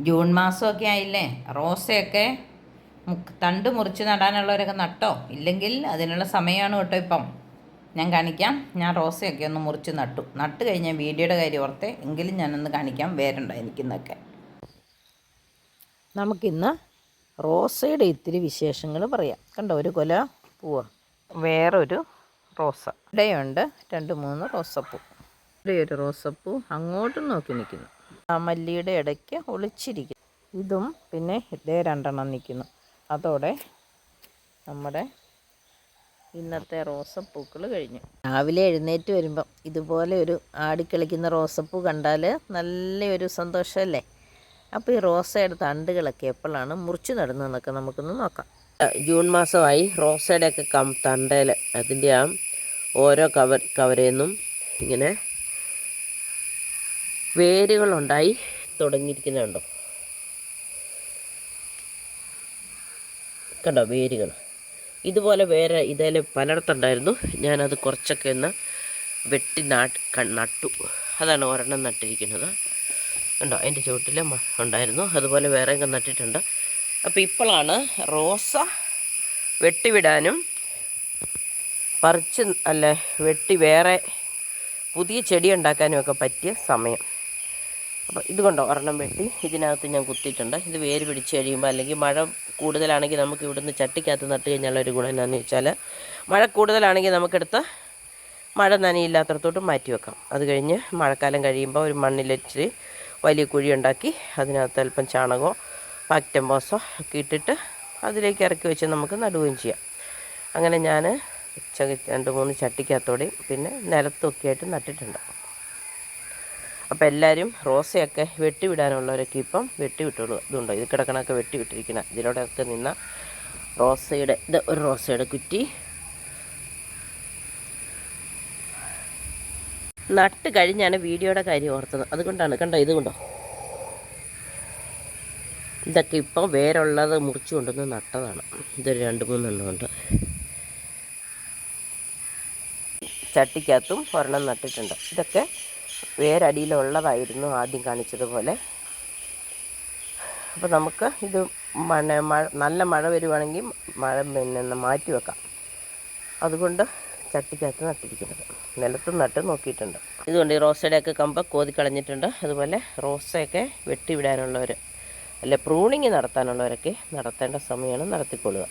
June മാസമൊക്കെ ആയില്ലേ, റോസയൊക്കെ തണ്ട് മുറിച്ച് നടാനുള്ളവരൊക്കെ നട്ടോ. ഇല്ലെങ്കിൽ അതിനുള്ള സമയമാണ് കേട്ടോ ഇപ്പം. ഞാൻ കാണിക്കാം. ഞാൻ റോസയൊക്കെ ഒന്ന് മുറിച്ച് നട്ട് കഴിഞ്ഞ വീഡിയോയുടെ കാര്യം ഓർത്തെ എങ്കിലും ഞാനൊന്ന് കാണിക്കാം വേരുണ്ടോ എനിക്കെന്നൊക്കെ. നമുക്കിന്ന് റോസയുടെ ഇത്തിരി വിശേഷങ്ങൾ പറയാം. കണ്ടോ, ഒരു കൊല പൂവ്, വേറൊരു റോസ, ഇവിടെയുണ്ട് 2-3 റോസപ്പൂ. ഇവിടെ ഒരു റോസപ്പൂ അങ്ങോട്ടും നോക്കി നിൽക്കുന്നു. ആ മല്ലിയുടെ ഇടയ്ക്ക് ഒളിച്ചിരിക്കുന്നു. ഇതും പിന്നെ ഇതേ 2 നിൽക്കുന്നു. അതോടെ നമ്മുടെ ഇന്നത്തെ റോസപ്പൂക്കൾ കഴിഞ്ഞു. രാവിലെ എഴുന്നേറ്റ് വരുമ്പം ഇതുപോലെ ഒരു ആടിക്കളിക്കുന്ന റോസപ്പൂ കണ്ടാൽ നല്ലൊരു സന്തോഷമല്ലേ. അപ്പോൾ ഈ റോസയുടെ തണ്ടുകളൊക്കെ എപ്പോഴാണ് മുറിച്ച് നടുന്നതെന്നൊക്കെ നമുക്കൊന്ന് നോക്കാം. ജൂൺ മാസമായി. റോസയുടെയൊക്കെ തണ്ടയിൽ അതിൻ്റെ ഓരോ കവരേന്നും ഇങ്ങനെ വേരുകളുണ്ടായി തുടങ്ങിയിരിക്കുന്നുണ്ടോ? കണ്ടോ വേരുകൾ? ഇതുപോലെ വേറെ ഇതേൽ പലയിടത്തുണ്ടായിരുന്നു. ഞാനത് കുറച്ചൊക്കെ ഒന്ന് വെട്ടി നട്ടു. അതാണ് ഒരെണ്ണം നട്ടിരിക്കുന്നത്. ഉണ്ടോ, അതിൻ്റെ ചുവട്ടിൽ ഉണ്ടായിരുന്നു. അതുപോലെ വേറെയൊക്കെ നട്ടിട്ടുണ്ട്. അപ്പോൾ ഇപ്പോഴാണ് റോസ വെട്ടിവിടാനും വെട്ടി വേറെ പുതിയ ചെടി ഉണ്ടാക്കാനും ഒക്കെ പറ്റിയ സമയം. അപ്പോൾ ഇതുകൊണ്ടോ ഒരെണ്ണം വെട്ടി ഇതിനകത്ത് ഞാൻ കുത്തിയിട്ടുണ്ട്. ഇത് വേര് പിടിച്ച് കഴിയുമ്പോൾ, അല്ലെങ്കിൽ മഴ കൂടുതലാണെങ്കിൽ നമുക്ക് ഇവിടുന്ന് ചട്ടിക്കകത്ത് നട്ട് കഴിഞ്ഞുള്ളൊരു ഗുണം എന്താണെന്ന് വെച്ചാൽ, മഴ കൂടുതലാണെങ്കിൽ നമുക്കെടുത്ത് മഴ നനയില്ലാത്തടത്തോട്ട് മാറ്റി വെക്കാം. അത് കഴിഞ്ഞ് മഴക്കാലം കഴിയുമ്പോൾ ഒരു മണ്ണിലിച്ചിരി വലിയ കുഴി ഉണ്ടാക്കി അതിനകത്ത് അല്പം ചാണകമോ പാക്റ്റംബോസോ ഒക്കെ ഇട്ടിട്ട് അതിലേക്ക് ഇറക്കി വെച്ച് നമുക്ക് നടുകയും ചെയ്യാം. അങ്ങനെ ഞാൻ 2-3 ചട്ടിക്കകത്തോടെയും പിന്നെ നിലത്തൊക്കെ ആയിട്ട് നട്ടിട്ടുണ്ട്. അപ്പോൾ എല്ലാവരും റോസയൊക്കെ വെട്ടിവിടാനുള്ളവരൊക്കെ ഇപ്പം വെട്ടിവിട്ടോളൂ. ഇതുണ്ടോ, ഇത് കിടക്കണമൊക്കെ വെട്ടിവിട്ടിരിക്കണം. ഇതിലൂടെയൊക്കെ നിന്ന റോസയുടെ ഒരു റോസയുടെ കുറ്റി നട്ട് കഴിഞ്ഞാണ് വീഡിയോയുടെ കാര്യം ഓർത്തത്. അതുകൊണ്ടാണ്. കണ്ടോ, ഇതുകൊണ്ടോ, ഇതൊക്കെ ഇപ്പോൾ വേരുള്ളത് മുറിച്ച് കൊണ്ടുവന്ന് നട്ടതാണ്. ഇതൊരു 2-3 എണ്ണമുണ്ട്. ചട്ടിക്കകത്തും ഒരെണ്ണം നട്ടിട്ടുണ്ട്. ഇതൊക്കെ വേരടിയിലുള്ളതായിരുന്നു ആദ്യം കാണിച്ചതുപോലെ. അപ്പോൾ നമുക്ക് ഇത് നല്ല മഴ വരുവാണെങ്കിൽ മാറ്റി വെക്കാം. അതുകൊണ്ട് ചട്ടിക്കകത്ത് നട്ടിരിക്കുന്നത്. നിലത്തും നട്ട് നോക്കിയിട്ടുണ്ട്. ഇതുകൊണ്ട് ഈ റോസയുടെയൊക്കെ കമ്പ് കോതിക്കളഞ്ഞിട്ടുണ്ട്. അതുപോലെ റോസയൊക്കെ വെട്ടിവിടാനുള്ളവർ, പ്രൂണിങ് നടത്താനുള്ളവരൊക്കെ നടത്തേണ്ട സമയമാണ് നടത്തിക്കൊള്ളുക.